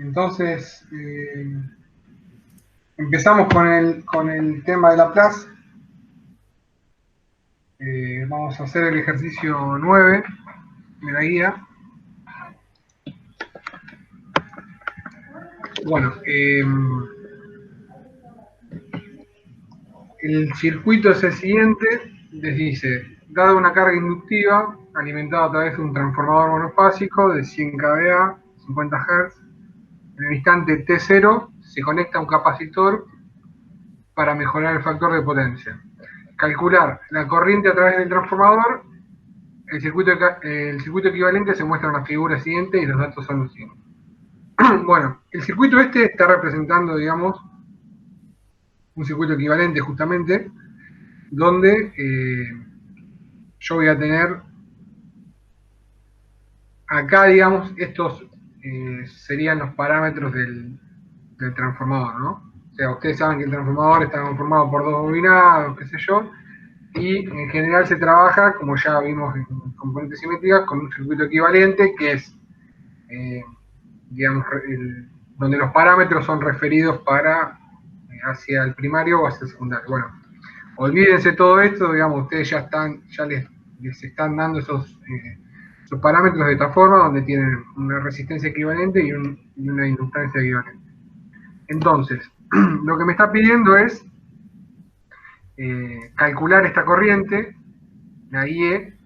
Entonces, empezamos con el tema de Laplace. Vamos a hacer el ejercicio 9 de la guía. Bueno, el circuito es el siguiente. Les dice, dada una carga inductiva alimentada a través de un transformador monofásico de 100 kVA, 50 Hz, en el instante T0 se conecta un capacitor para mejorar el factor de potencia. Calcular la corriente a través del transformador. El circuito equivalente se muestra en la figura siguiente y los datos son los siguientes. Bueno, el circuito este está representando, digamos, un circuito equivalente justamente, donde yo voy a tener acá, digamos, estos serían los parámetros del transformador, ¿no? O sea, ustedes saben que el transformador está conformado por dos bobinados, qué sé yo, y en general se trabaja, como ya vimos en componentes simétricas, con un circuito equivalente que es, digamos, donde los parámetros son referidos para hacia el primario o hacia el secundario. Bueno, olvídense todo esto, digamos, ustedes ya les están dando esos parámetros de esta forma, donde tienen una resistencia equivalente y una inductancia equivalente. Entonces, lo que me está pidiendo es calcular esta corriente, la IE,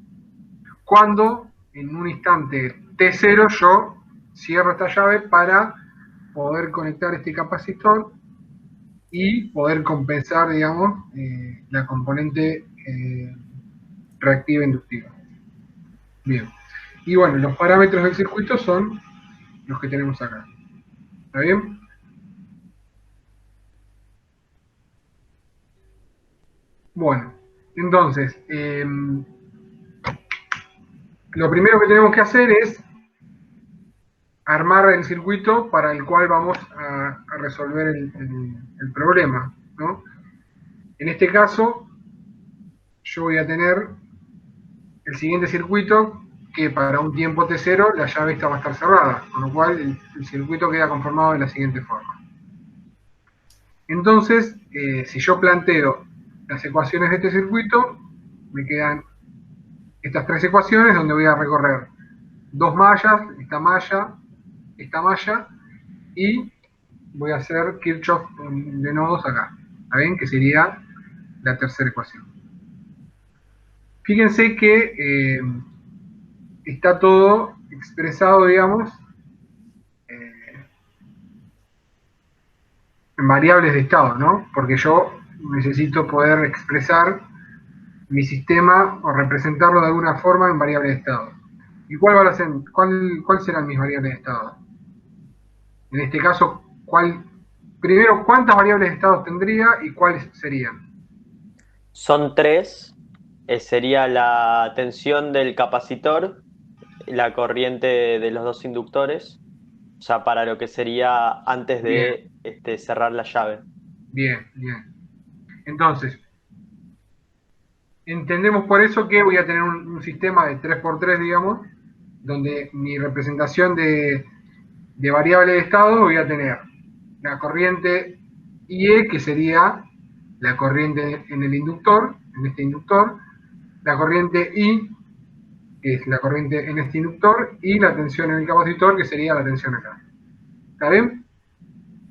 cuando en un instante T0 yo cierro esta llave para poder conectar este capacitor y poder compensar, digamos, la componente reactiva inductiva. Bien. Y bueno, los parámetros del circuito son los que tenemos acá. ¿Está bien? Bueno, entonces, lo primero que tenemos que hacer es armar el circuito para el cual vamos a resolver el problema, ¿no? En este caso, yo voy a tener el siguiente circuito que para un tiempo T0 la llave esta va a estar cerrada, con lo cual el circuito queda conformado de la siguiente forma. Entonces, si yo planteo las ecuaciones de este circuito, me quedan estas tres ecuaciones donde voy a recorrer dos mallas, esta malla, y voy a hacer Kirchhoff de nodos acá. ¿Está bien? Que sería la tercera ecuación. Fíjense que está todo expresado, digamos, en variables de estado, ¿no? Porque yo necesito poder expresar mi sistema o representarlo de alguna forma en variables de estado. ¿Y cuál serán mis variables de estado? En este caso, primero, ¿cuántas variables de estado tendría y cuáles serían? Son tres. Sería la tensión del capacitor, la corriente de los dos inductores, o sea, para lo que sería antes Bien, de cerrar la llave. bien, bien. Entonces, entendemos por eso que voy a tener un sistema de 3×3, digamos, donde mi representación de variable de estado voy a tener la corriente IE, que sería la corriente en el inductor, en este inductor, la corriente I, que es la corriente en este inductor, y la tensión en el capacitor, que sería la tensión acá. ¿Está bien?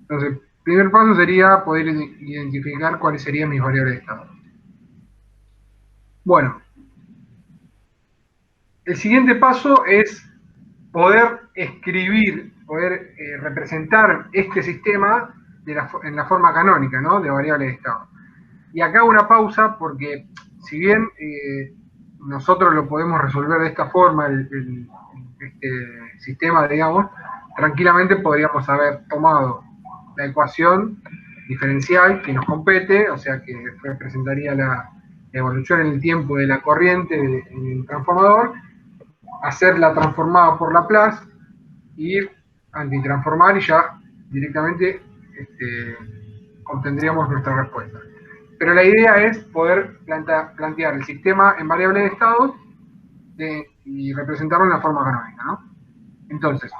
Entonces, el primer paso sería poder identificar cuáles serían mis variables de estado. Bueno, el siguiente paso es poder escribir, poder representar este sistema en la forma canónica, ¿no? De variables de estado. Y acá hago una pausa porque, si bien nosotros lo podemos resolver de esta forma, este sistema, digamos, tranquilamente podríamos haber tomado la ecuación diferencial que nos compete, o sea que representaría la evolución en el tiempo de la corriente en el transformador, hacerla transformada por Laplace, ir antitransformar y ya directamente obtendríamos nuestra respuesta. Pero la idea es poder plantear el sistema en variables de estado y representarlo en la forma canónica, ¿no? Entonces,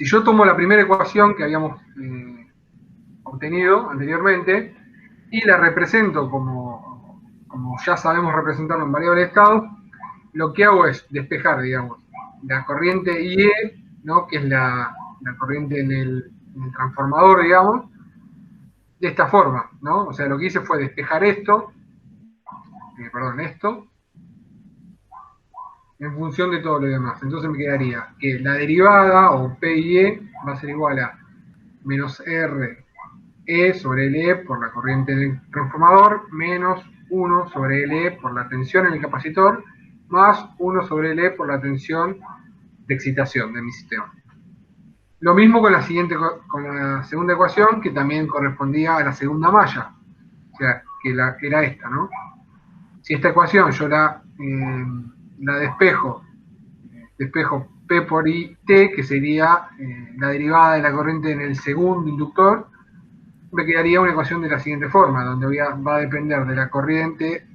Si yo tomo la primera ecuación que habíamos obtenido anteriormente y la represento como ya sabemos representarlo en variable de estado, lo que hago es despejar, digamos, la corriente IE, ¿no? Que es la corriente en el transformador, digamos, de esta forma, ¿no? O sea, lo que hice fue despejar esto, esto, en función de todo lo demás. Entonces me quedaría que la derivada, o P y E, va a ser igual a menos R E sobre LE por la corriente del transformador, menos 1 sobre LE por la tensión en el capacitor, más 1 sobre LE por la tensión de excitación de mi sistema. Lo mismo con la segunda ecuación, que también correspondía a la segunda malla, o sea, que era esta, ¿no? Si esta ecuación yo la despejo P por IT, que sería la derivada de la corriente en el segundo inductor, me quedaría una ecuación de la siguiente forma, donde va a depender de la corriente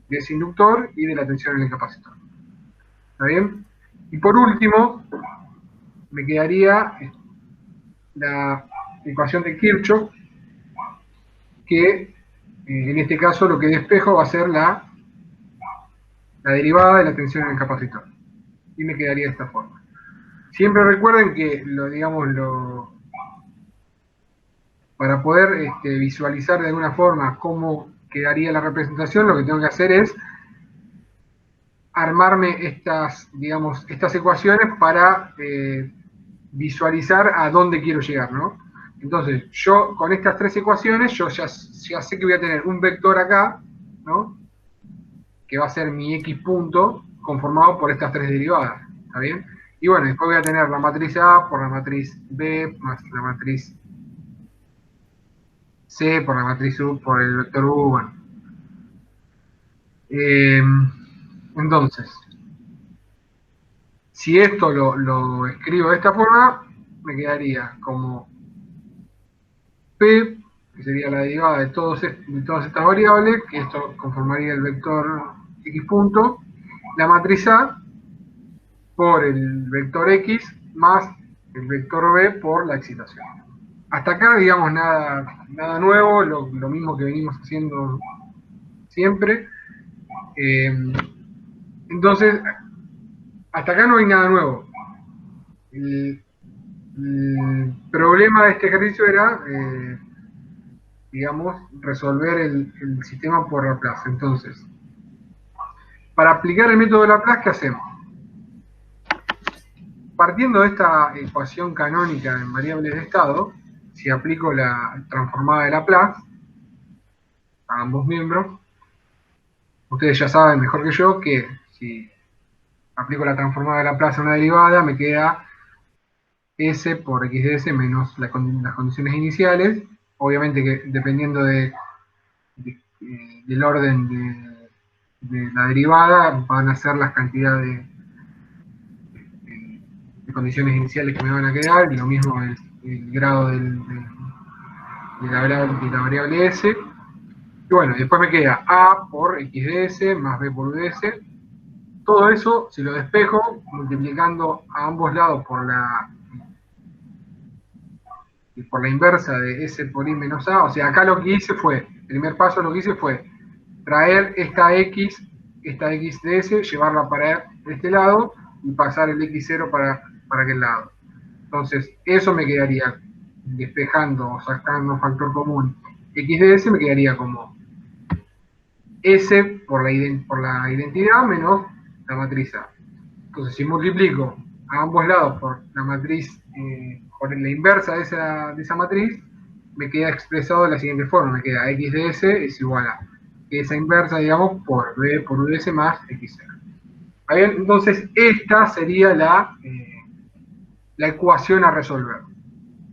de ese inductor y de la tensión en el capacitor. ¿Está bien? Y por último, me quedaría la ecuación de Kirchhoff, que en este caso lo que despejo va a ser la derivada de la tensión en el capacitor. Y me quedaría de esta forma. Siempre recuerden que para poder visualizar de alguna forma cómo quedaría la representación, lo que tengo que hacer es armarme estas ecuaciones para visualizar a dónde quiero llegar, ¿no? Entonces, yo con estas tres ecuaciones, yo ya sé que voy a tener un vector acá, ¿no? Que va a ser mi X punto, conformado por estas tres derivadas, ¿está bien? Y bueno, después voy a tener la matriz A por la matriz B, más la matriz C por la matriz U, por el vector U, bueno. Entonces, si esto lo escribo de esta forma, me quedaría como P, que sería la derivada de todas estas variables, que esto conformaría el vector X punto, la matriz A por el vector X más el vector B por la excitación. Hasta acá, digamos, nada nuevo, lo mismo que venimos haciendo siempre. Entonces, hasta acá no hay nada nuevo. El problema de este ejercicio era, digamos, resolver el sistema por Laplace. Entonces, para aplicar el método de Laplace, ¿qué hacemos? Partiendo de esta ecuación canónica en variables de estado, si aplico la transformada de Laplace a ambos miembros, ustedes ya saben mejor que yo que si aplico la transformada de Laplace a una derivada, me queda S por X de S menos las condiciones iniciales. Obviamente que dependiendo del orden de la derivada, van a ser las cantidades de condiciones iniciales que me van a quedar, y lo mismo el grado de la variable S. Y bueno, después me queda A por X de S más B por U de S. Todo eso, si lo despejo, multiplicando a ambos lados por la inversa de S por I menos A, o sea, acá lo que hice fue, el primer paso lo que hice fue traer esta X de S, llevarla para este lado y pasar el X0 para aquel lado. Entonces, eso me quedaría, despejando o sacando un factor común X de S, me quedaría como S por la identidad menos la matriz A. Entonces, si multiplico a ambos lados por la matriz, por la inversa de esa matriz, me queda expresado de la siguiente forma: me queda X de S es igual a esa inversa, digamos, por B por U de S más X0. ¿Bien? Entonces, esta sería la ecuación a resolver.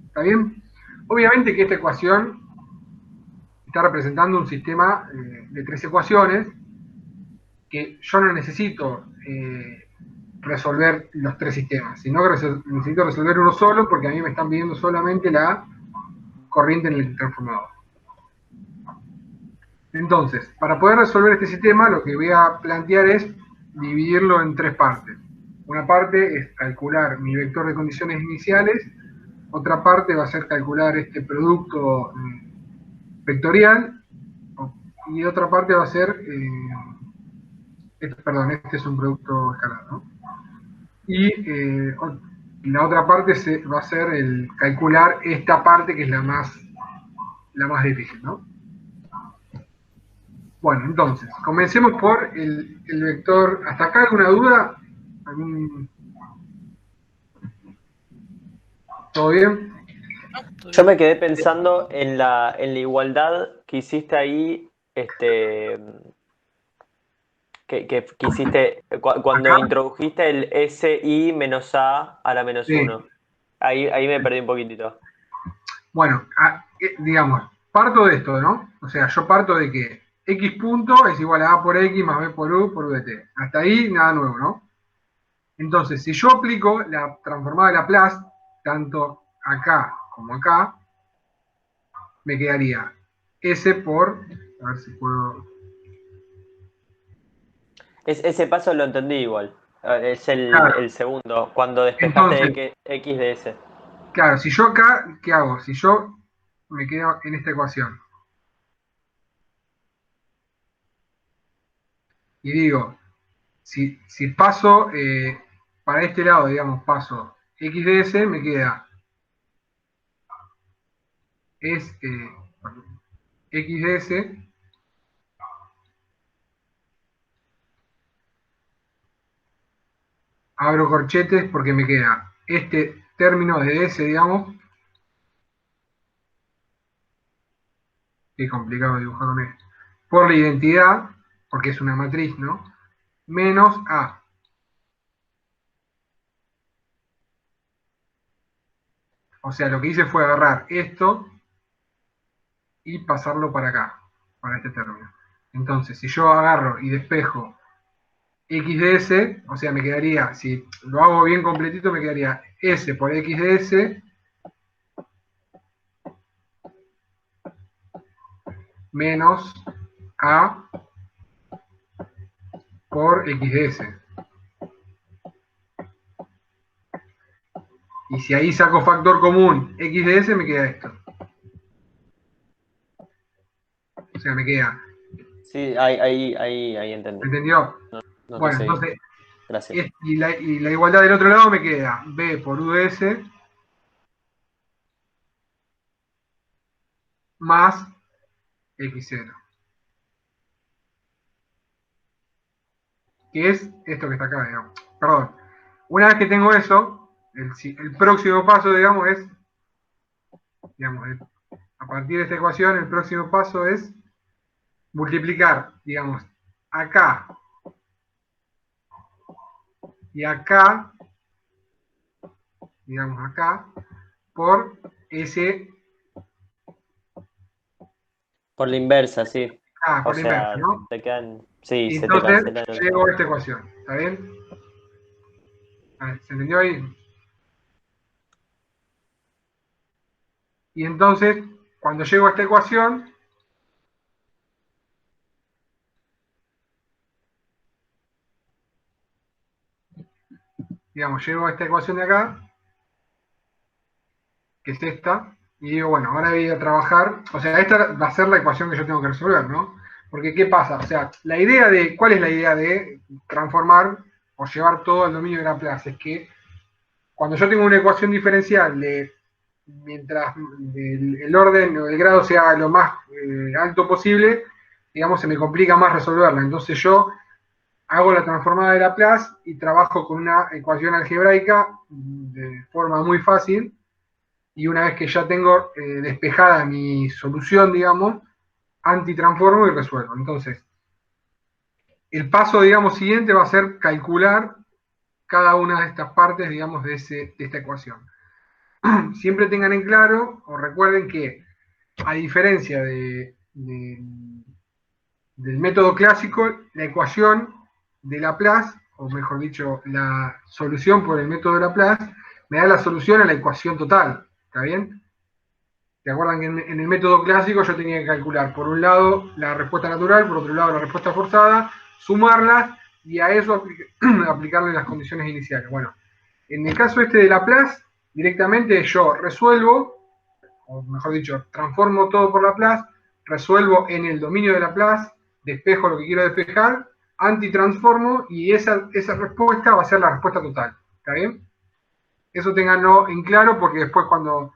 ¿Está bien? Obviamente que esta ecuación está representando un sistema de tres ecuaciones, que yo no necesito resolver los tres sistemas, sino que necesito resolver uno solo, porque a mí me están pidiendo solamente la corriente en el transformador. Entonces, para poder resolver este sistema, lo que voy a plantear es dividirlo en tres partes. Una parte es calcular mi vector de condiciones iniciales, otra parte va a ser calcular este producto vectorial, y otra parte va a ser, perdón, este es un producto escalar, ¿no? Y la otra parte va a ser el calcular esta parte que es la más difícil, ¿no? Bueno, entonces, comencemos por el vector. ¿Hasta acá alguna duda? ¿Todo bien? Yo me quedé pensando en la igualdad que hiciste ahí, que hiciste cuando ¿Acá? introdujiste el SI menos A a la menos Sí. 1. Ahí me perdí un poquitito. Bueno, digamos, parto de esto, ¿no? O sea, yo parto de que X punto es igual a A por X más B por U por U de T. Hasta ahí nada nuevo, ¿no? Entonces, si yo aplico la transformada de Laplace, tanto acá como acá, me quedaría S por, a ver si puedo. Ese paso lo entendí igual. Es Claro, el segundo, cuando despejaste entonces, X de S. claro, si yo acá, ¿qué hago? Si yo me quedo en esta ecuación y digo, si paso para este lado, digamos, paso X de S, me queda es X de S, abro corchetes porque me queda este término de S, digamos, qué complicado dibujar con esto, por la identidad, porque es una matriz, ¿no? Menos A. O sea, lo que hice fue agarrar esto y pasarlo para acá, para este término. Entonces, si yo agarro y despejo X de S, o sea, me quedaría, si lo hago bien completito, me quedaría S por X de S menos A por X de S. Y si ahí saco factor común X de S, me queda esto. O sea, me queda. Sí, ahí entendí. ¿Entendió? No te Bueno, seguí. entonces, Gracias. y la igualdad del otro lado me queda B por U de S más X0. Que es esto que está acá, digamos. Perdón. Una vez que tengo eso, el próximo paso, digamos, es, digamos, a partir de esta ecuación, el próximo paso es multiplicar, digamos, acá y acá, digamos, acá, por ese Por la inversa, sí. O por la inversa, sea, ¿no? te quedan. Sí, Y se te entonces cancelan los llego dos. a esta ecuación, ¿está bien? A ver, ¿se entendió ahí? Y entonces, cuando llego a esta ecuación, digamos, llego a esta ecuación de acá, que es esta, y digo, bueno, ahora voy a trabajar, o sea, esta va a ser la ecuación que yo tengo que resolver, ¿no? Porque, ¿qué pasa? O sea, ¿cuál es la idea de transformar o llevar todo al dominio de Laplace? Es que cuando yo tengo una ecuación diferencial mientras el orden o el grado sea lo más alto posible, digamos, se me complica más resolverla. Entonces yo hago la transformada de Laplace y trabajo con una ecuación algebraica de forma muy fácil, y una vez que ya tengo despejada mi solución, digamos, antitransformo y resuelvo. Entonces, el paso, digamos, siguiente va a ser calcular cada una de estas partes, digamos, de esta ecuación. Siempre tengan en claro, o recuerden que, a diferencia del método clásico, la ecuación de Laplace, o mejor dicho, la solución por el método de Laplace, me da la solución a la ecuación total. ¿Está bien? ¿Se acuerdan que en el método clásico yo tenía que calcular, por un lado, la respuesta natural, por otro lado, la respuesta forzada, sumarlas y a eso aplicarle las condiciones iniciales. Bueno, en el caso este de Laplace, directamente yo resuelvo, o mejor dicho, transformo todo por Laplace, resuelvo en el dominio de Laplace, despejo lo que quiero despejar, antitransformo y esa respuesta va a ser la respuesta total. ¿Está bien? Eso tenganlo en claro porque después cuando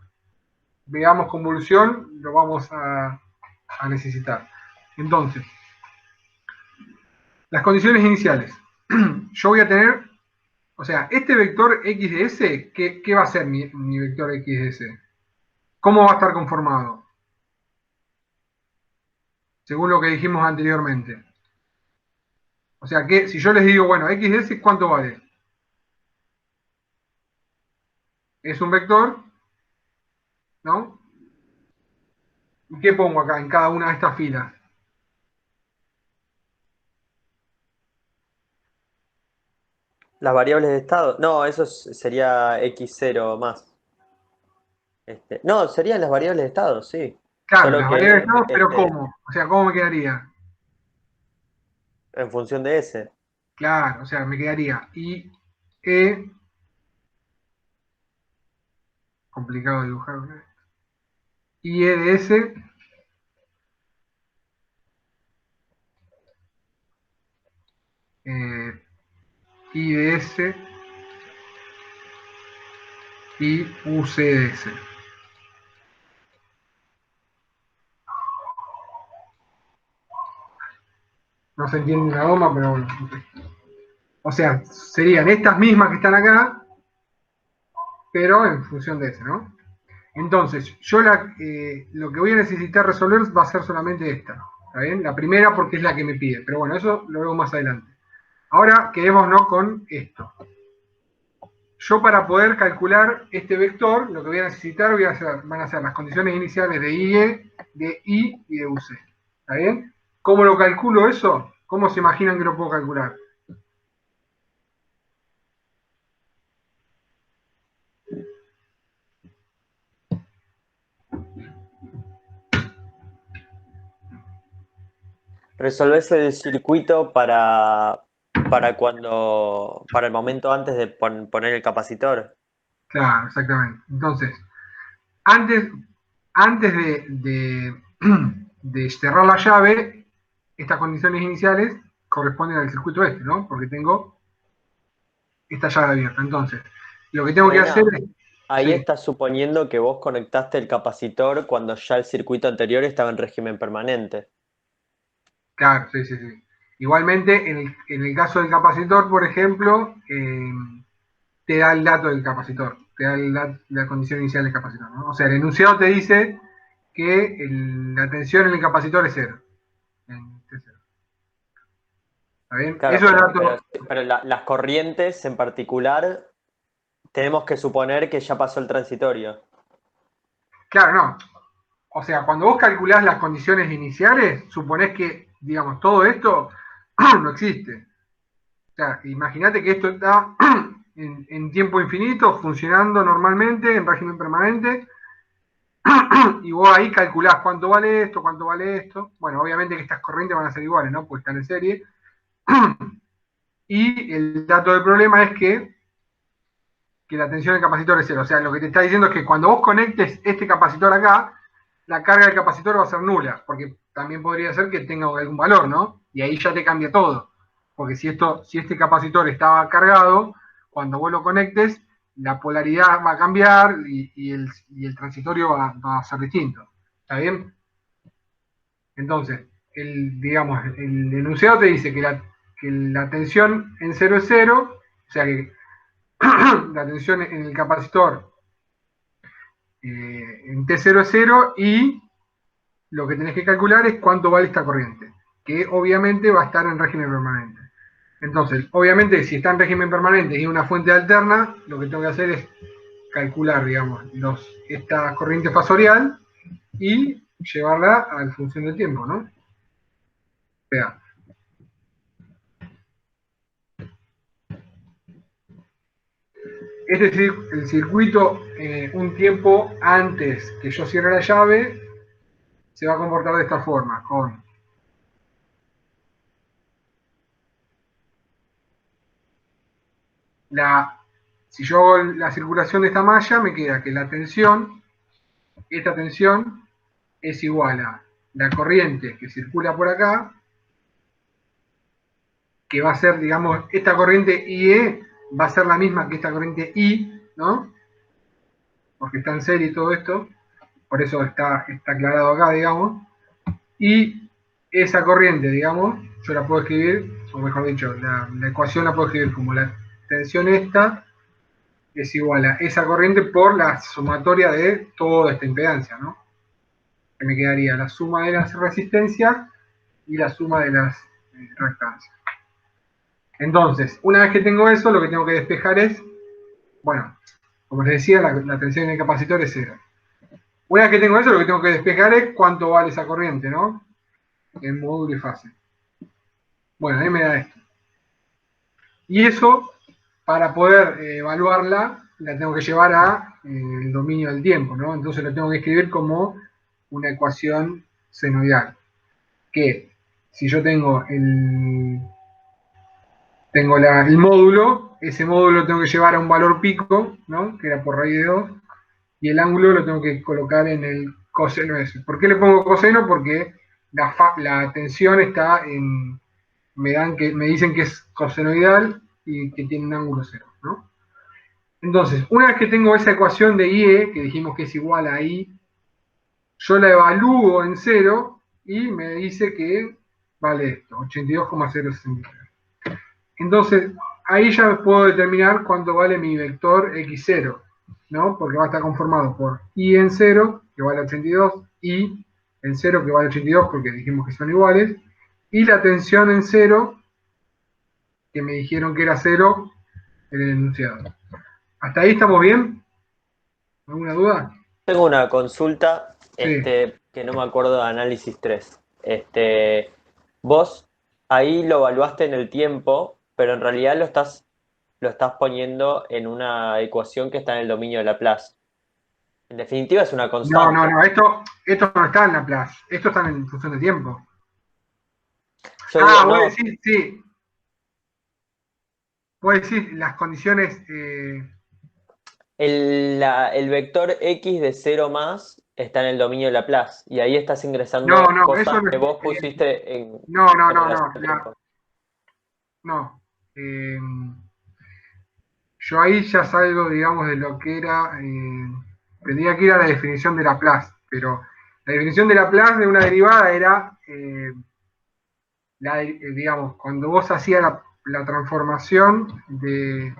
veamos convolución lo vamos a necesitar. Entonces, las condiciones iniciales. Yo voy a tener, o sea, este vector x de s, ¿qué va a ser mi vector x de s? ¿Cómo va a estar conformado? Según lo que dijimos anteriormente. O sea, que si yo les digo, bueno, x de s, ¿cuánto vale? Es un vector, ¿no? ¿Y qué pongo acá en cada una de estas filas? Las variables de estado. No, eso sería x0 más. No, serían las variables de estado, sí. Claro, Solo las variables de que estado, pero ¿cómo? O sea, ¿cómo me quedaría? en función de s. Claro, o sea, me quedaría I, E, complicado dibujar, ¿no? I, E de S, I de S, y UC de S. No se entiende una goma, pero bueno. O sea, serían estas mismas que están acá, pero en función de S, ¿no? Entonces, yo lo que voy a necesitar resolver va a ser solamente esta. ¿Está bien? La primera porque es la que me pide. Pero bueno, eso lo veo más adelante. Ahora quedémonos con esto. Yo para poder calcular este vector, lo que voy a necesitar van a ser las condiciones iniciales de IE, de I y de UC. ¿Está bien? ¿Cómo lo calculo eso? ¿Cómo se imaginan que lo puedo calcular? Resolvés el circuito para el momento antes de poner el capacitor. Claro, exactamente. Entonces, antes, antes de cerrar la llave, estas condiciones iniciales corresponden al circuito este, ¿no? Porque tengo esta llave abierta. Entonces, lo que tengo que hacer Reina, es... ahí Sí, estás suponiendo que vos conectaste el capacitor cuando ya el circuito anterior estaba en régimen permanente. claro, sí, sí, sí. Igualmente, en el caso del capacitor, por ejemplo, te da el dato del capacitor, te da la condición inicial del capacitor, ¿no? O sea, el enunciado te dice que la tensión en el capacitor es cero. ¿Está bien? Claro, Eso es dato. pero las corrientes en particular tenemos que suponer que ya pasó el transitorio. Claro, no. O sea, cuando vos calculás las condiciones iniciales, suponés que, digamos, todo esto no existe. O sea, imagínate que esto está en tiempo infinito, funcionando normalmente, en régimen permanente, y vos ahí calculás cuánto vale esto, cuánto vale esto. Bueno, obviamente que estas corrientes van a ser iguales, ¿no? Pues están en serie. Y el dato del problema es que la tensión del capacitor es cero. O sea, lo que te está diciendo es que cuando vos conectes este capacitor acá, la carga del capacitor va a ser nula, porque también podría ser que tenga algún valor, ¿no? Y ahí ya te cambia todo. Porque si este capacitor estaba cargado, cuando vos lo conectes, la polaridad va a cambiar y el transitorio va a ser distinto. ¿Está bien? Entonces, digamos, el enunciado te dice que la tensión en cero es cero, o sea que la tensión en el capacitor en T0 es cero y lo que tenés que calcular es cuánto vale esta corriente, que obviamente va a estar en régimen permanente. Entonces, obviamente, si está en régimen permanente y una fuente alterna, lo que tengo que hacer es calcular, digamos, esta corriente fasorial y llevarla a la función del tiempo, ¿no? O sea, este es el circuito un tiempo antes que yo cierre la llave, se va a comportar de esta forma, con si yo hago la circulación de esta malla, me queda que esta tensión, es igual a la corriente que circula por acá, que va a ser, digamos, esta corriente IE va a ser la misma que esta corriente I, ¿no? Porque está en serie y todo esto, por eso está aclarado acá, digamos. Y esa corriente, digamos, yo la puedo escribir, o mejor dicho, la ecuación la puedo escribir como la tensión esta es igual a esa corriente por la sumatoria de toda esta impedancia, ¿no? Que me quedaría la suma de las resistencias y la suma de las reactancias. Entonces, una vez que tengo eso, lo que tengo que despejar es, bueno, como les decía, la tensión en el capacitor es cero. Una vez que tengo eso, lo que tengo que despejar es cuánto vale esa corriente, ¿no? En módulo y fase. Bueno, ahí me da esto. Y eso, para poder evaluarla, la tengo que llevar a el dominio del tiempo, ¿no? Entonces lo tengo que escribir como una ecuación senoidal. Que si yo tengo el módulo, ese módulo lo tengo que llevar a un valor pico, ¿no? Que era por raíz de 2, y el ángulo lo tengo que colocar en el coseno ese. ¿Por qué le pongo coseno? Porque la tensión está en, me dicen que es cosenoidal y que tiene un ángulo cero, ¿no? Entonces, una vez que tengo esa ecuación de IE, que dijimos que es igual a I, yo la evalúo en cero y me dice que vale esto, 82,063. Entonces, ahí ya puedo determinar cuánto vale mi vector x0, ¿no? Porque va a estar conformado por I en 0, que vale 82, I en 0, que vale 82, porque dijimos que son iguales, y la tensión en 0, que me dijeron que era 0 en el enunciado. ¿Hasta ahí estamos bien? ¿Alguna duda? Tengo una consulta, Sí. que no me acuerdo de análisis 3. Vos ahí lo evaluaste en el tiempo, pero en realidad lo estás poniendo en una ecuación que está en el dominio de Laplace. En definitiva es una No, no, constante. no, esto no está en Laplace, esto está en función de tiempo. Yo digo, Ah, voy a no, decir, sí, voy a decir las condiciones, el vector x de 0 más está en el dominio de Laplace y ahí estás no, ingresando no, eso cosas no, que vos pusiste no, no, en no, relación no, al tiempo. no. Eh, yo ahí ya salgo, digamos, de lo que era, tendría que ir a la definición de Laplace, pero la definición de Laplace de una derivada era, digamos, cuando vos hacías la transformación de,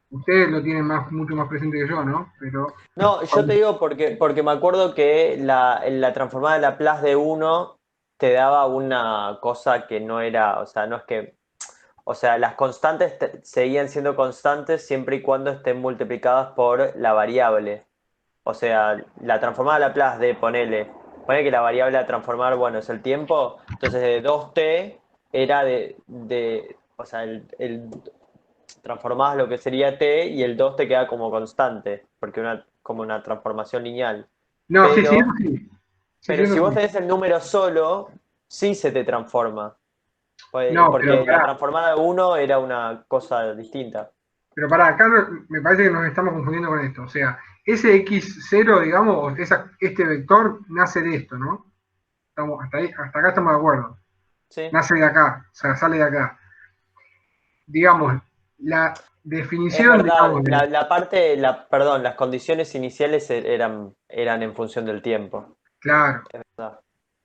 ustedes lo tienen mucho más presente que yo, ¿no? Pero No, yo te digo porque me acuerdo que la transformada de Laplace de uno te daba una cosa que no era, o sea, no es que, o sea, las constantes seguían siendo constantes siempre y cuando estén multiplicadas por la variable. O sea, la transformada de Laplace de ponele que la variable a transformar, bueno, es el tiempo, entonces de 2t era o sea, transformás lo que sería t y el 2 te queda como constante, porque como una transformación lineal. no, sí, sí, Pero, sí. Sí, sí, pero eso si vos sí. tenés el número solo, sí se te transforma. No, Porque la transformada de uno era una cosa distinta. pero pará, acá me parece que nos estamos confundiendo con esto. O sea, ese x0, digamos, este vector nace de esto, ¿no? Hasta ahí, hasta acá estamos de acuerdo. ¿Sí? Nace de acá, o sea, sale de acá. Digamos, la Es definición, verdad, digamos, perdón, las condiciones iniciales eran en función del tiempo. claro. Es verdad.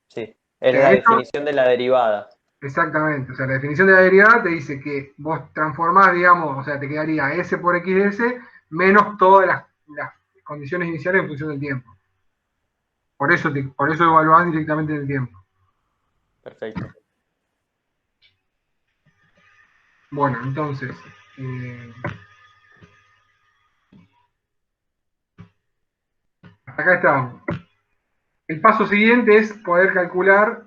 Sí, O es sea, la esto, definición de la derivada. exactamente. O sea, la definición de la derivada te dice que vos transformás, digamos, o sea, te quedaría s por x de s menos todas las condiciones iniciales en función del tiempo. Por eso evaluás directamente en el tiempo. Perfecto. Bueno, entonces, eh, hasta acá estábamos. El paso siguiente es poder calcular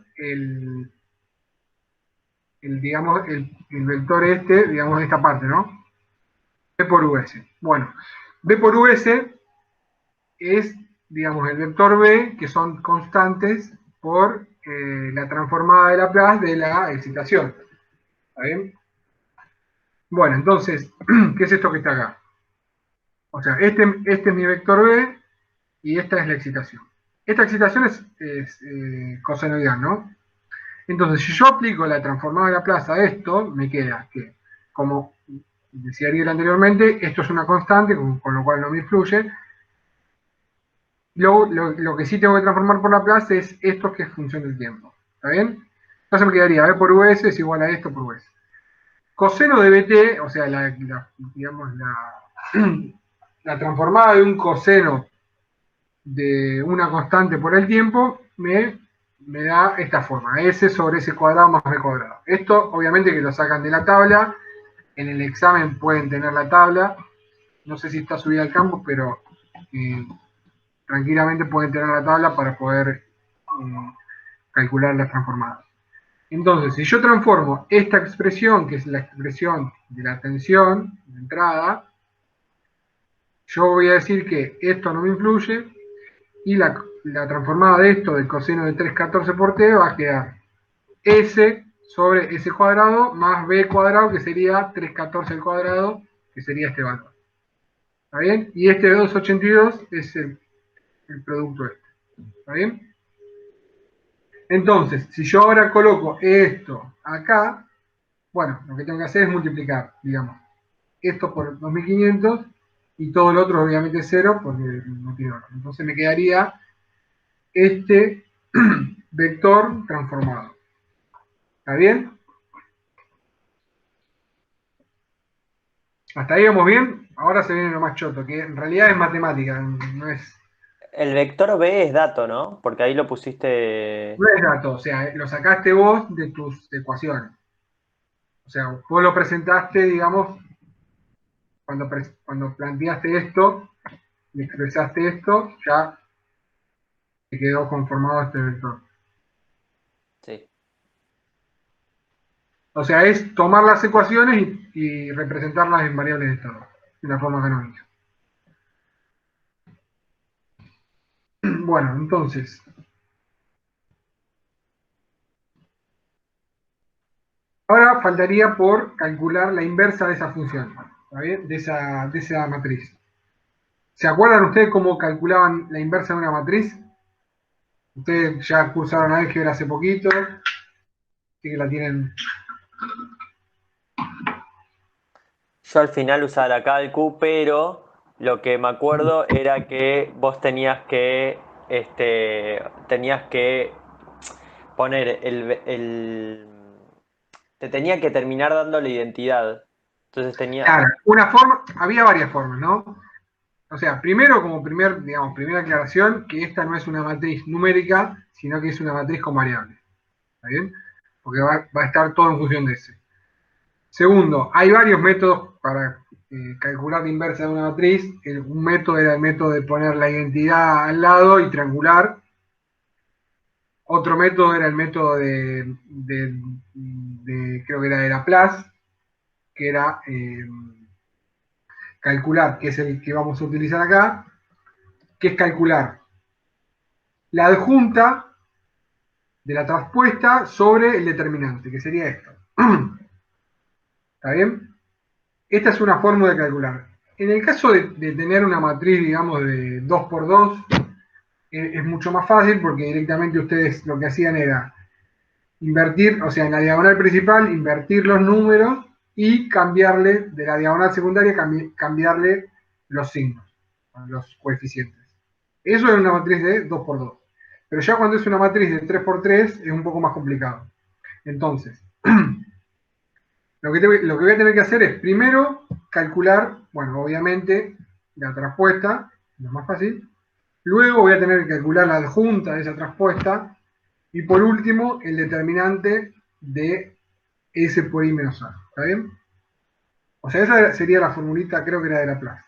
digamos, el vector este, digamos, de esta parte, ¿no? B por US. Bueno, B por US es, digamos, el vector B, que son constantes por la transformada de Laplace de la excitación. ¿Está bien? Bueno, entonces, ¿qué es esto que está acá? O sea, este es mi vector B y esta es la excitación. Esta excitación es cosenoidal, ¿no? Entonces, si yo aplico la transformada de Laplace a esto, me queda que, como decía Ariel anteriormente, esto es una constante, con lo cual no me influye. Lo que sí tengo que transformar por Laplace es esto que es función del tiempo. ¿Está bien? Entonces me quedaría B por US es igual a esto por US. Coseno de BT, o sea, digamos, la transformada de un coseno de una constante por el tiempo me da esta forma, S sobre S cuadrado más B cuadrado. Esto obviamente que lo sacan de la tabla, en el examen pueden tener la tabla, no sé si está subida al campus, pero tranquilamente pueden tener la tabla para poder calcular las transformadas. Entonces, si yo transformo esta expresión, que es la expresión de la tensión de entrada, yo voy a decir que esto no me influye y la transformada de esto, del coseno de 314 por t, va a quedar s sobre s cuadrado más b cuadrado, que sería 314 al cuadrado, que sería este valor. ¿Está bien? Y este 282 es el producto este. ¿Está bien? Entonces, si yo ahora coloco esto acá, bueno, lo que tengo que hacer es multiplicar, digamos, esto por 2500 y todo el otro obviamente es 0 porque no tiene otro. Entonces me quedaría este vector transformado. ¿Está bien? Hasta ahí vamos bien. Ahora se viene lo más choto, que en realidad es matemática, no es, El vector B es dato, ¿no? Porque ahí lo pusiste. no es dato, o sea, lo sacaste vos de tus ecuaciones. O sea, vos lo presentaste, digamos, cuando planteaste esto y expresaste esto, ya te quedó conformado este vector. Sí. O sea, es tomar las ecuaciones y representarlas en variables de estado, de la forma canónica. Bueno, entonces, ahora faltaría por calcular la inversa de esa función, ¿está bien? De esa matriz. ¿Se acuerdan ustedes cómo calculaban la inversa de una matriz? Ustedes ya cursaron álgebra hace poquito, así que la tienen. Yo al final usaba la calcu, pero lo que me acuerdo era que vos tenías que poner te tenía que terminar dando la identidad. Entonces tenía, Claro, había varias formas, ¿no? O sea, primero, como primera aclaración, que esta no es una matriz numérica, sino que es una matriz con variables. ¿Está bien? Porque va a estar todo en función de ese. Segundo, hay varios métodos para calcular la inversa de una matriz. Un método era el método de poner la identidad al lado y triangular. Otro método era el método creo que era de Laplace, que era calcular, que es el que vamos a utilizar acá, que es calcular la adjunta de la traspuesta sobre el determinante, que sería esto. ¿Está bien? Esta es una forma de calcular. En el caso de tener una matriz, digamos, de 2 por 2, es mucho más fácil porque directamente ustedes lo que hacían era invertir, o sea, en la diagonal principal, invertir los números y cambiarle, de la diagonal secundaria, cambiarle los signos, los coeficientes. Eso es una matriz de 2 por 2. Pero ya cuando es una matriz de 3 por 3 es un poco más complicado. Entonces, lo que voy a tener que hacer es primero calcular, bueno, obviamente, la traspuesta, lo más fácil. Luego voy a tener que calcular la adjunta de esa traspuesta. Y por último, el determinante de S por I menos A. ¿Está bien? O sea, esa sería la formulita, creo que era de Laplace.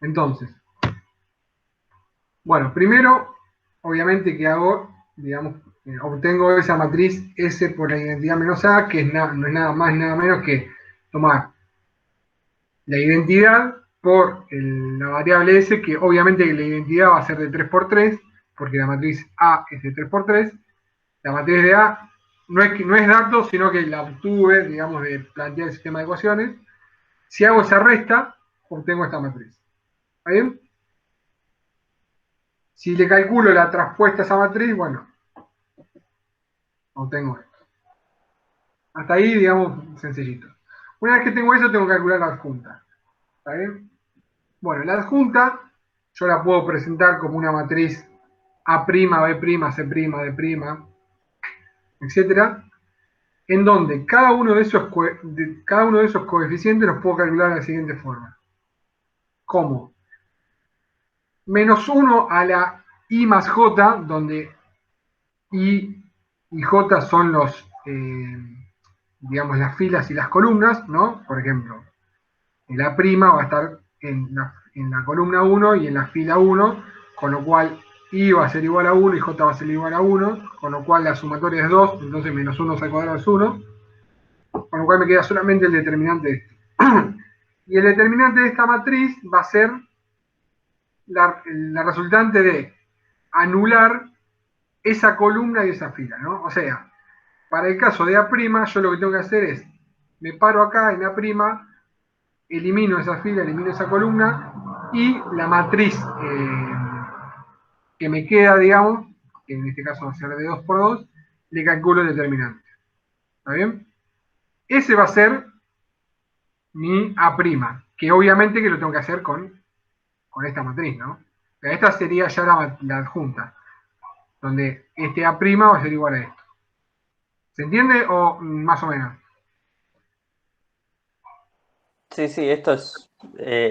Entonces, bueno, primero, obviamente que hago, digamos, obtengo esa matriz S por la identidad menos A, que no es nada más, nada menos que tomar la identidad por la variable S, que obviamente la identidad va a ser de 3 por 3, porque la matriz A es de 3 por 3. La matriz de A no es dato, sino que la obtuve, digamos, de plantear el sistema de ecuaciones. Si hago esa resta, obtengo esta matriz. ¿Está bien? Si le calculo la traspuesta a esa matriz, bueno, obtengo esto. Hasta ahí, digamos, sencillito. Una vez que tengo eso, tengo que calcular la adjunta. ¿Está bien? Bueno, la adjunta yo la puedo presentar como una matriz A', B', C', D', etcétera, en donde cada uno de esos coeficientes los puedo calcular de la siguiente forma. ¿Cómo? Menos 1 a la I más J, donde I y J son digamos, las filas y las columnas, ¿no? Por ejemplo, el A' va a estar en la columna 1 y en la fila 1, con lo cual I va a ser igual a 1 y J va a ser igual a 1, con lo cual la sumatoria es 2, entonces menos 1 al cuadrado es 1, con lo cual me queda solamente el determinante de esto. Y el determinante de esta matriz va a ser la resultante de anular esa columna y esa fila, ¿no? O sea, para el caso de A', yo lo que tengo que hacer es, me paro acá en A', elimino esa fila, elimino esa columna, y la matriz que me queda, digamos, que en este caso va a ser de 2 por 2, le calculo el determinante. ¿Está bien? Ese va a ser mi A', que obviamente que lo tengo que hacer con esta matriz, ¿no? Esta sería ya la adjunta, donde este A' va a ser igual a esto. ¿Se entiende o más o menos? Sí, sí, esto es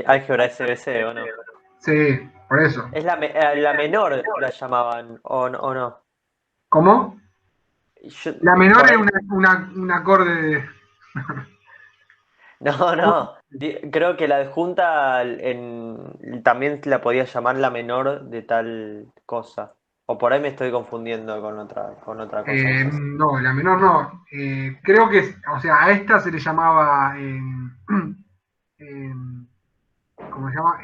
álgebra SBC, ¿o no? Sí, por eso. Es la menor, la llamaban, o no. ¿Cómo? Yo, La menor por es ahí, un acorde de... no, no. Creo que la adjunta también la podía llamar la menor de tal cosa. O por ahí me estoy confundiendo con otra cosa. No, la menor no. Creo que, o sea, a esta se le llamaba, ¿cómo se llama?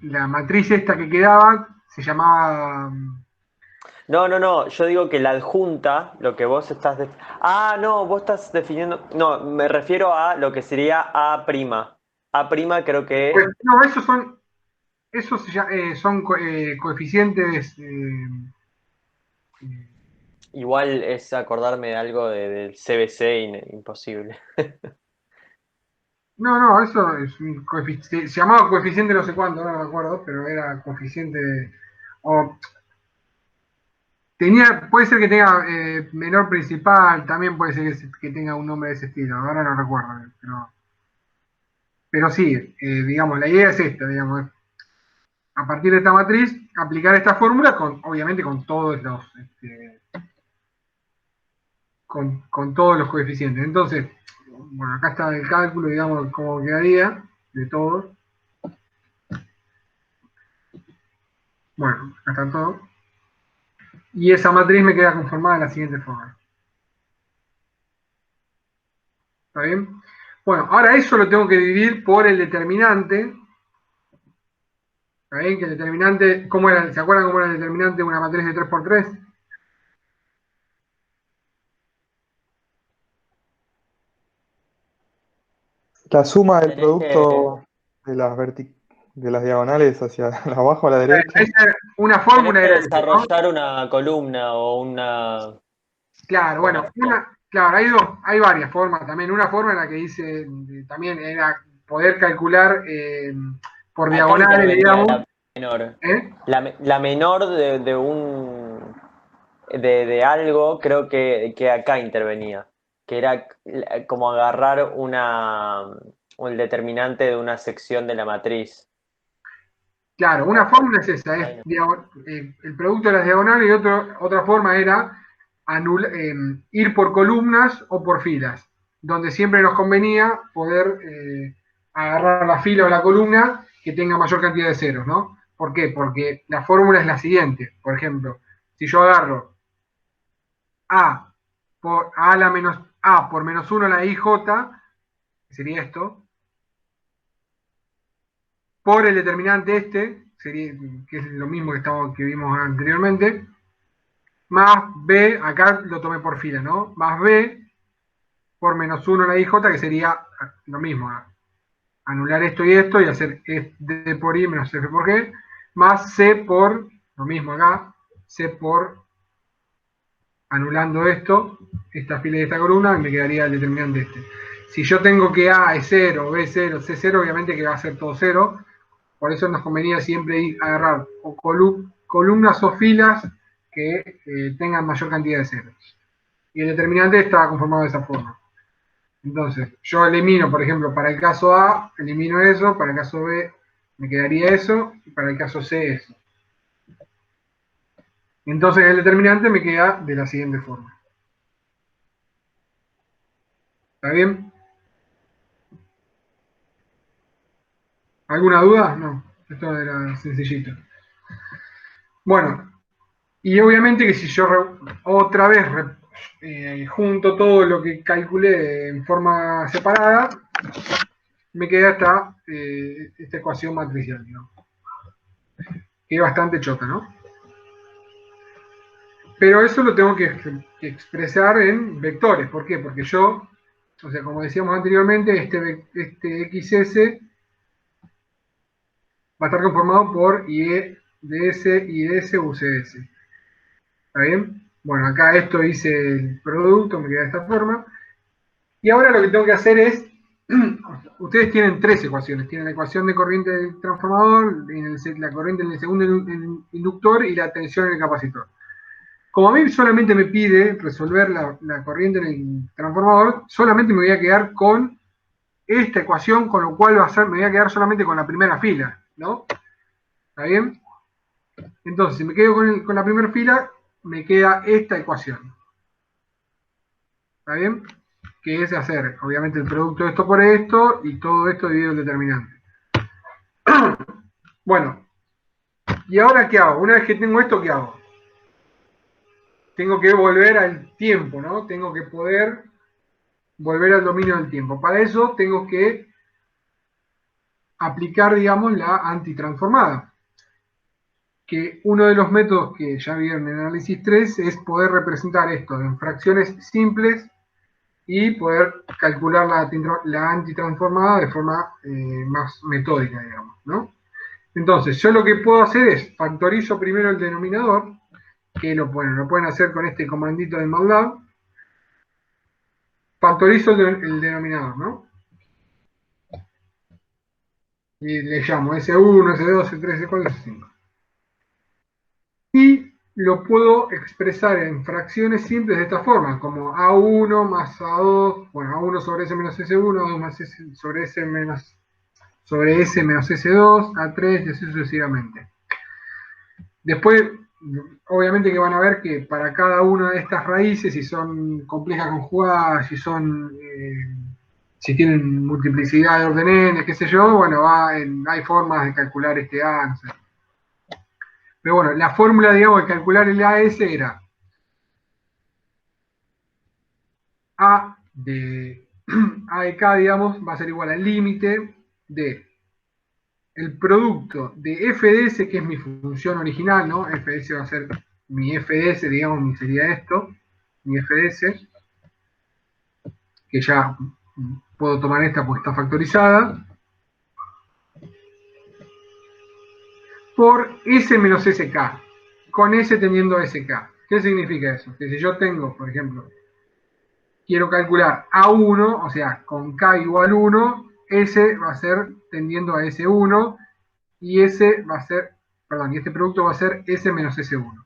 La matriz esta que quedaba se llamaba... No, no, no. Yo digo que la adjunta, lo que vos estás... Ah, no, vos estás definiendo... No, me refiero a lo que sería A'. A' creo Pues, que... no, son coeficientes... Igual es acordarme de algo del CBC imposible. no, no, eso es un coeficiente, se llamaba coeficiente no sé cuánto, no me acuerdo, pero era coeficiente, o puede ser que tenga menor principal, también puede ser que tenga un nombre de ese estilo, ahora no recuerdo, pero sí, digamos, la idea es esta, digamos, a partir de esta matriz, aplicar esta fórmula obviamente con todos con todos los coeficientes. Entonces, bueno, acá está el cálculo, digamos, cómo quedaría de todos. Bueno, acá está todo. Y esa matriz me queda conformada de la siguiente forma. ¿Está bien? Bueno, ahora eso lo tengo que dividir por el determinante. ¿Está bien? Que el determinante, ¿cómo era? ¿Se acuerdan cómo era el determinante de una matriz de 3 por 3? La suma del Tenés que, producto de las diagonales hacia la abajo a la derecha. Una tenés fórmula que era esa, ¿no? desarrollar una columna o una... Claro, bueno, Bueno, claro, hay varias formas también. Una forma en la que dice también era poder calcular por acá diagonales, intervenía digamos. la menor. ¿Eh? La menor de un... De algo, creo que acá intervenía. Que era como agarrar un determinante de una sección de la matriz. Claro, una O- fórmula es esa, es Ay, no. el producto de las diagonales y otra forma era ir por columnas o por filas, donde siempre nos convenía poder agarrar la fila o la columna que tenga mayor cantidad de ceros, ¿no? ¿Por qué? Porque la fórmula es la siguiente, por ejemplo, si yo agarro A por menos 1 la IJ, que sería esto, por el determinante sería, que es lo mismo que vimos anteriormente, más B, acá lo tomé por fila, ¿no? Más B por menos 1 en la IJ, que sería lo mismo, anular esto y hacer D por I menos F por G, más C por, lo mismo acá, C por anulando esto, esta fila y esta columna, me quedaría el determinante este. Si yo tengo que A es 0, B es 0, C es 0, obviamente que va a ser todo 0, por eso nos convenía siempre agarrar o columnas o filas que tengan mayor cantidad de ceros. Y el determinante está conformado de esa forma. Entonces, yo elimino, por ejemplo, para el caso A, elimino eso, para el caso B me quedaría eso, y para el caso C eso. Entonces el determinante me queda de la siguiente forma. ¿Está bien? ¿Alguna duda? No, esto era sencillito. Bueno, y obviamente que si yo otra vez junto todo lo que calculé en forma separada, me queda esta ecuación matricial, ¿no? Que es bastante chota, ¿no? Pero eso lo tengo que expresar en vectores. ¿Por qué? Porque yo, o sea, como decíamos anteriormente, este XS va a estar conformado por IE ds, IDS, UCS. ¿Está bien? Bueno, acá esto hice el producto, me queda de esta forma. Y ahora lo que tengo que hacer es, ustedes tienen tres ecuaciones. Tienen la ecuación de corriente del transformador, la corriente en el segundo inductor y la tensión en el capacitor. Como a mí solamente me pide resolver la corriente en el transformador, solamente me voy a quedar con esta ecuación, con lo cual me voy a quedar solamente con la primera fila, ¿no? ¿Está bien? Entonces, si me quedo con la primera fila, me queda esta ecuación. ¿Está bien? Que es hacer, obviamente, el producto de esto por esto y todo esto dividido en determinante. Bueno, ¿y ahora qué hago? Una vez que tengo esto, ¿qué hago? Tengo que volver al tiempo, ¿no? Tengo que poder volver al dominio del tiempo. Para eso tengo que aplicar, digamos, la antitransformada. Que uno de los métodos que ya vieron en análisis 3 es poder representar esto en fracciones simples y poder calcular la antitransformada de forma más metódica, digamos, ¿no? Entonces, yo lo que puedo hacer es factorizo primero el denominador, que lo pueden hacer con este comandito de MATLAB. Factorizo el denominador, ¿no? Y le llamo S1, S2, S3, S4, S5. Y lo puedo expresar en fracciones simples de esta forma, como A1 más A2, bueno, A1 sobre S menos S1, A2 más S sobre S menos S2, A3 y así sucesivamente. Después, obviamente que van a ver que para cada una de estas raíces, si son complejas conjugadas, si tienen multiplicidad de orden n, qué sé yo, bueno, hay formas de calcular este A, no sé. Pero bueno, la fórmula, digamos, de calcular el AS era A de K, digamos, va a ser igual al límite de el producto de FDS, que es mi función original, ¿no? FDS va a ser mi FDS, digamos, sería esto, mi FDS, que ya puedo tomar esta porque está factorizada, por S menos SK, con S teniendo a SK. ¿Qué significa eso? Que si yo tengo, por ejemplo, quiero calcular A1, o sea, con K igual 1, S va a ser tendiendo a S1, y S va a ser, perdón, y este producto va a ser S menos S1.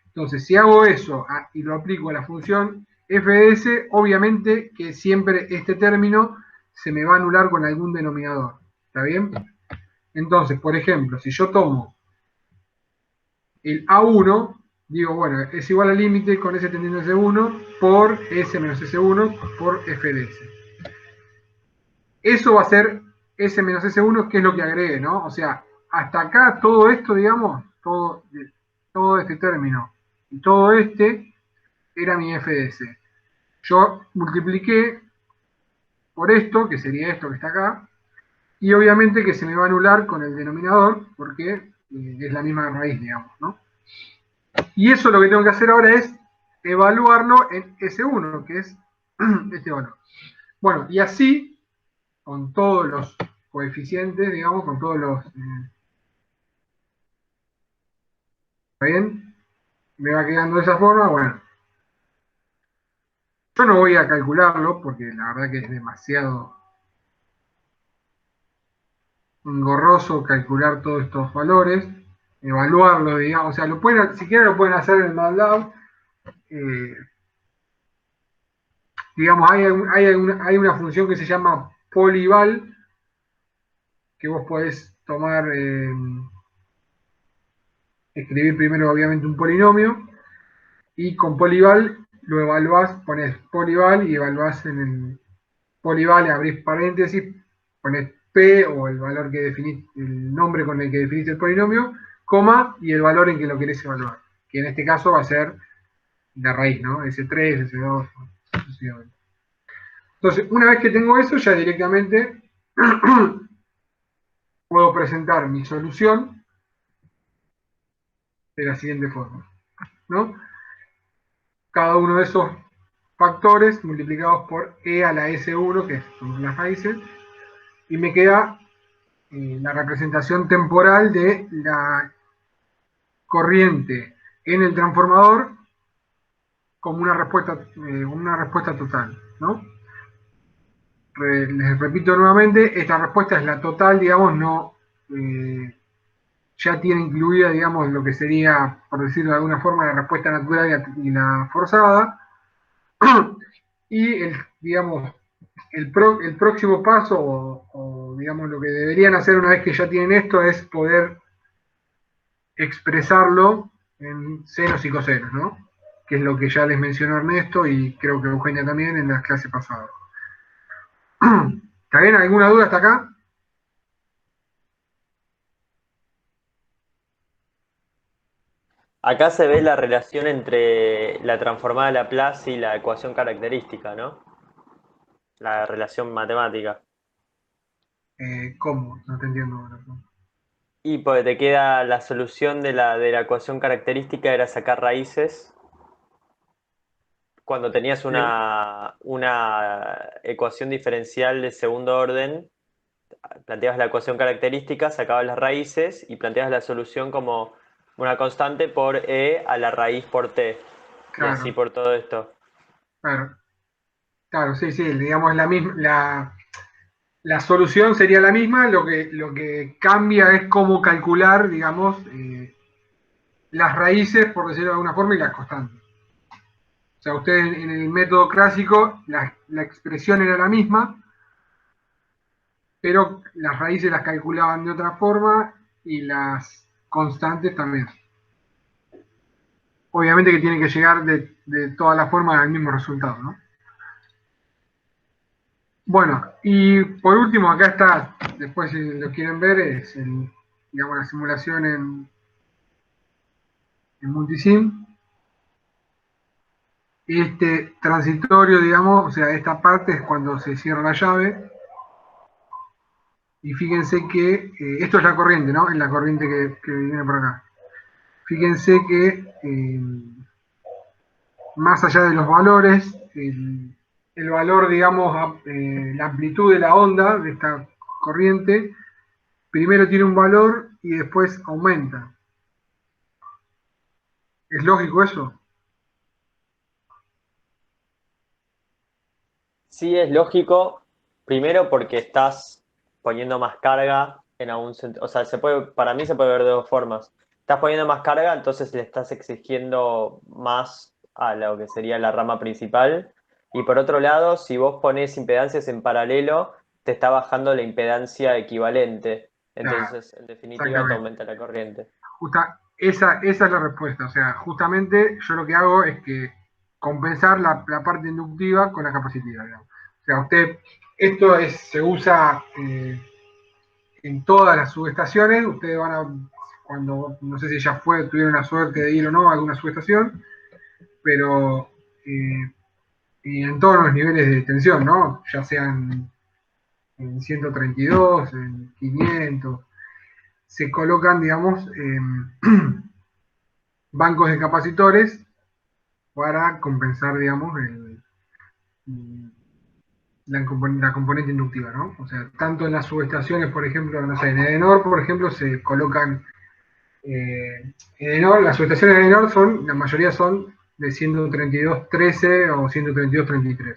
Entonces, si hago eso y lo aplico a la función FS, obviamente que siempre este término se me va a anular con algún denominador. ¿Está bien? Entonces, por ejemplo, si yo tomo el A1, digo, bueno, es igual al límite con S tendiendo a S1 por S menos S1 por FDS. Eso va a ser S menos S1, que es lo que agregué, ¿no? O sea, hasta acá todo esto, digamos, todo este término y todo este era mi FDS. Yo multipliqué por esto, que sería esto que está acá, y obviamente que se me va a anular con el denominador, porque es la misma raíz, digamos, ¿no? Y eso lo que tengo que hacer ahora es evaluarlo en S1, que es este valor. Bueno, y así, con todos los coeficientes, digamos, con todos los... ¿está bien? Me va quedando de esa forma, bueno. Yo no voy a calcularlo porque la verdad que es demasiado engorroso calcular todos estos valores, evaluarlo, digamos, o sea, lo pueden, siquiera lo pueden hacer en MATLAB. Digamos, hay una función que se llama polyval, que vos podés tomar, escribir primero obviamente un polinomio, y con polyval lo evaluás, pones polyval y evaluás en el polyval, abrís paréntesis, pones p o el valor que definís, el nombre con el que definís el polinomio, coma, y el valor en que lo querés evaluar, que en este caso va a ser la raíz, ¿no? S3, S2, sucesivamente. Entonces, una vez que tengo eso, ya directamente puedo presentar mi solución de la siguiente forma, ¿no? Cada uno de esos factores multiplicados por e a la S1, que son las raíces, y me queda la representación temporal de la corriente en el transformador como una respuesta total, ¿no? Les repito nuevamente, esta respuesta es la total, digamos, no ya tiene incluida, digamos, lo que sería, por decirlo de alguna forma, la respuesta natural y la forzada. Y, digamos, el próximo paso, digamos, lo que deberían hacer una vez que ya tienen esto, es poder expresarlo en senos y cosenos, ¿no? Que es lo que ya les mencionó Ernesto y creo que Eugenia también en las clases pasadas. ¿Está bien? ¿Alguna duda hasta acá? Acá se ve la relación entre la transformada de Laplace y la ecuación característica, ¿no? La relación matemática. ¿Cómo? No te entiendo. Y porque te queda la solución de la ecuación característica era sacar raíces. Cuando tenías una ecuación diferencial de segundo orden, planteabas la ecuación característica, sacabas las raíces y planteabas la solución como una constante por e a la raíz por t. Y así Claro, por todo esto. claro, claro, sí, sí, digamos la misma, la solución sería la misma, lo que cambia es cómo calcular, digamos, las raíces, por decirlo de alguna forma, y las constantes. O sea, ustedes en el método clásico, la expresión era la misma, pero las raíces las calculaban de otra forma y las constantes también. Obviamente que tiene que llegar de todas las formas al mismo resultado, ¿no? Bueno, y por último, acá está, después si lo quieren ver, es digamos, la simulación en Multisim. Este transitorio, digamos, o sea, esta parte es cuando se cierra la llave. Y fíjense que esto es la corriente, ¿no? Es la corriente que viene por acá. Fíjense que más allá de los valores, el valor, digamos, la amplitud de la onda de esta corriente, primero tiene un valor y después aumenta. ¿Es lógico eso? Sí, es lógico, primero porque estás poniendo más carga en algún sentido, o sea, para mí se puede ver de dos formas. Estás poniendo más carga, entonces le estás exigiendo más a lo que sería la rama principal. Y por otro lado, si vos pones impedancias en paralelo, te está bajando la impedancia equivalente. Claro, Entonces, en definitiva, te exactamente. aumenta la corriente. Esa es la respuesta. O sea, justamente yo lo que hago es que compensar la parte inductiva con la capacitiva, digamos. O sea, se usa en todas las subestaciones. Ustedes van a, cuando, no sé si ya tuvieron la suerte de ir o no a alguna subestación, pero y en todos los niveles de tensión, ¿no? Ya sean en 132, en 500, se colocan, digamos, bancos de capacitores para compensar, digamos, la componente inductiva, ¿no? O sea, tanto en las subestaciones, por ejemplo, no sé, en Edenor, por ejemplo, se colocan, Edenor, las subestaciones de Edenor son, la mayoría son de 132.13 o 132.33.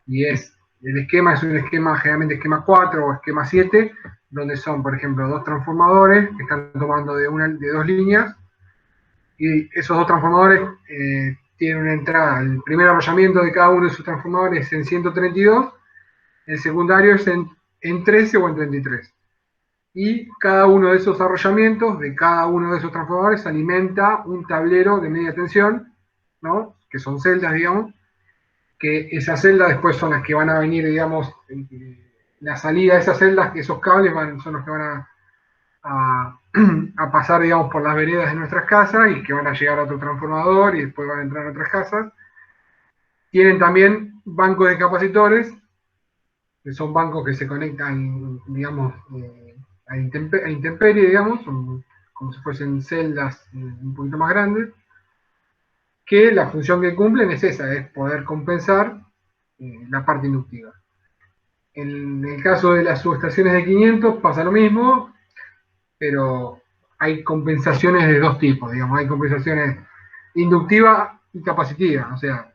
Y el esquema es un esquema, generalmente esquema 4 o esquema 7, donde son, por ejemplo, dos transformadores que están tomando de dos líneas, y esos dos transformadores tienen una entrada, el primer arrollamiento de cada uno de sus transformadores es en 132, el secundario es en 13 o en 33. Y cada uno de esos arrollamientos, de cada uno de esos transformadores, alimenta un tablero de media tensión, ¿no? Que son celdas, digamos, que esas celdas después son las que van a venir, digamos, la salida de esas celdas, que esos cables son los que van a pasar, digamos, por las veredas de nuestras casas y que van a llegar a otro transformador y después van a entrar a otras casas. Tienen también bancos de capacitores, que son bancos que se conectan, digamos, a intemperie, digamos, como si fuesen celdas un poquito más grandes, que la función que cumplen es esa, es poder compensar la parte inductiva. En el caso de las subestaciones de 500 pasa lo mismo, pero hay compensaciones de dos tipos, digamos, hay compensaciones inductiva y capacitiva, o sea,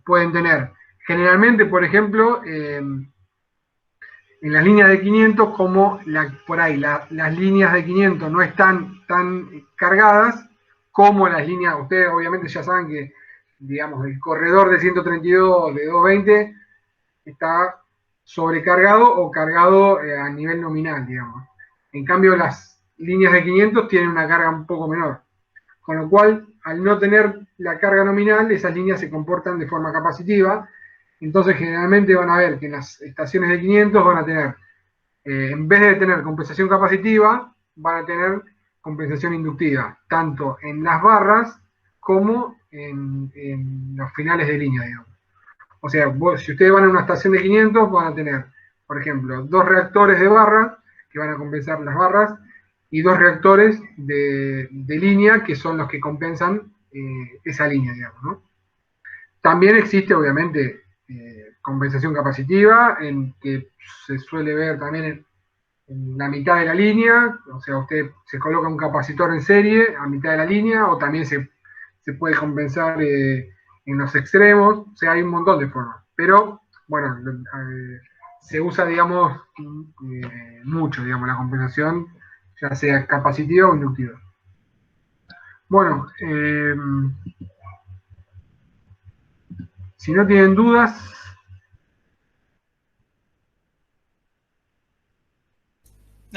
pueden tener, generalmente, por ejemplo, en las líneas de 500, como por ahí las líneas de 500 no están tan cargadas como las líneas, ustedes obviamente ya saben que, digamos, el corredor de 132, de 220, está sobrecargado o cargado a nivel nominal, digamos. En cambio, las líneas de 500 tienen una carga un poco menor. Con lo cual, al no tener la carga nominal, esas líneas se comportan de forma capacitiva. Entonces, generalmente van a ver que en las estaciones de 500 van a tener, en vez de tener compensación capacitiva, van a tener compensación inductiva, tanto en las barras como en los finales de línea, digamos. O sea, si ustedes van a una estación de 500, van a tener, por ejemplo, dos reactores de barra, que van a compensar las barras, y dos reactores de línea, que son los que compensan esa línea, digamos, ¿no? También existe, obviamente, compensación capacitiva, en que se suele ver también en la mitad de la línea, o sea, usted se coloca un capacitor en serie a mitad de la línea, o también se puede compensar en los extremos, o sea, hay un montón de formas. Pero, bueno, se usa, digamos, mucho, digamos, la compensación, ya sea capacitiva o inductiva. Bueno, si no tienen dudas,